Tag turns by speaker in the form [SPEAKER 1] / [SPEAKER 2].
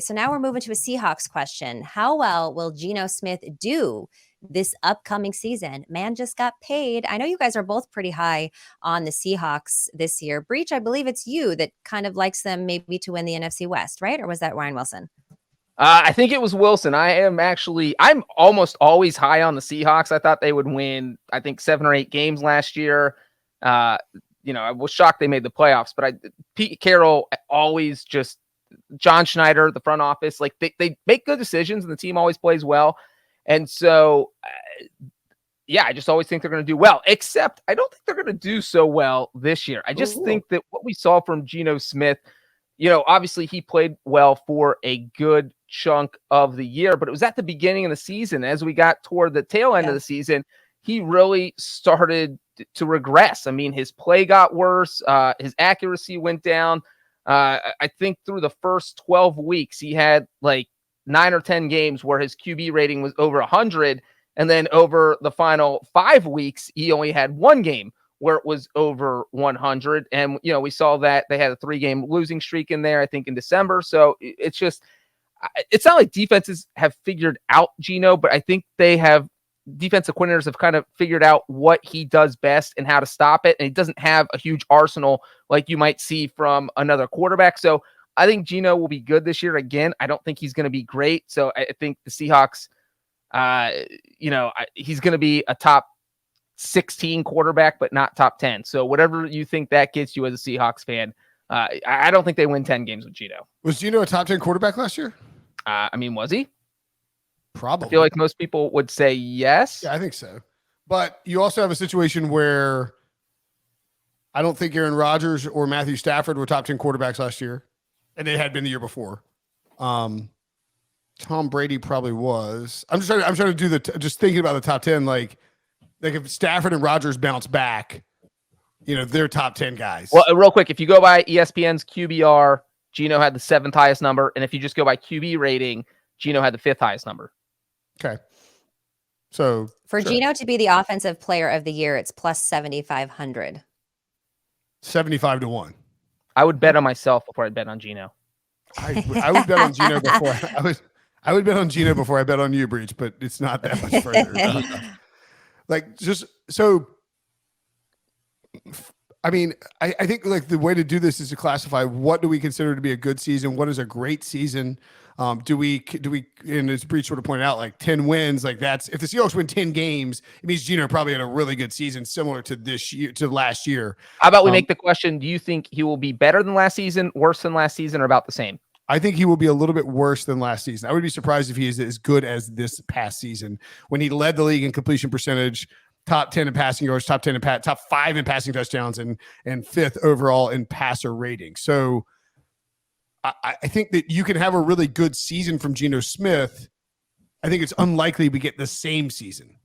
[SPEAKER 1] So now we're moving to a Seahawks question. How well will Geno Smith do this upcoming season? Man just got paid. I know you guys are both pretty high on the Seahawks this year. Breech, I believe it's you that kind of likes them maybe to win the NFC West, right? Or was that Ryan Wilson?
[SPEAKER 2] I think it was Wilson. I'm almost always high on the Seahawks. I thought they would win, 7 or 8 games last year. I was shocked they made the playoffs, but Pete Carroll always just, John Schneider, the front office, like they make good decisions and the team always plays well. And so, I just always think they're going to do well, except I don't think they're going to do so well this year. I just think that what we saw from Geno Smith, obviously he played well for a good chunk of the year, but it was at the beginning of the season. As we got toward the tail end of the season, he really started to regress. I mean, his play got worse. His accuracy went down. I think through the first 12 weeks, he had like 9 or 10 games where his QB rating was over 100. And then over the final 5 weeks, he only had 1 game where it was over 100. And, we saw that they had a 3-game losing streak in there, I think in December. So it's not like defenses have figured out Geno, but I think defensive coordinators have kind of figured out what he does best and how to stop it. And he doesn't have a huge arsenal like you might see from another quarterback. So I think Geno will be good this year. Again, I don't think he's going to be great. So I think the Seahawks, he's going to be a top 16 quarterback, but not top 10. So whatever you think that gets you as a Seahawks fan, I don't think they win 10 games with Geno.
[SPEAKER 3] Was Geno a top 10 quarterback last year?
[SPEAKER 2] Was he?
[SPEAKER 3] Probably.
[SPEAKER 2] I feel like most people would say yes.
[SPEAKER 3] Yeah, I think so. But you also have a situation where I don't think Aaron Rodgers or Matthew Stafford were top 10 quarterbacks last year, and they had been the year before. Tom Brady probably was. I'm trying to do just thinking about the top 10. Like if Stafford and Rodgers bounce back, they're top 10 guys.
[SPEAKER 2] Well, real quick, if you go by ESPN's QBR, Geno had the 7th highest number, and if you just go by QB rating, Geno had the 5th highest number.
[SPEAKER 3] Okay. So
[SPEAKER 1] for Geno to be the offensive player of the year, it's plus 7,500.
[SPEAKER 3] 75 to 1.
[SPEAKER 2] I would bet on myself before I bet on Geno.
[SPEAKER 3] I would bet on Geno before I would bet on Geno before I bet on you, Breech, but it's not that much further. I think like the way to do this is to classify what do we consider to be a good season, what is a great season. Do we, and as Breech sort of pointed out, like 10 wins, like that's, if the Seahawks win 10 games, it means Geno probably had a really good season similar to this year, to last year.
[SPEAKER 2] How about we make the question, do you think he will be better than last season, worse than last season, or about the same?
[SPEAKER 3] I think he will be a little bit worse than last season. I would be surprised if he is as good as this past season when he led the league in completion percentage, top 10 in passing yards, top 10 in top 5 in passing touchdowns, and 5th overall in passer rating. So I think that you can have a really good season from Geno Smith. I think it's unlikely we get the same season.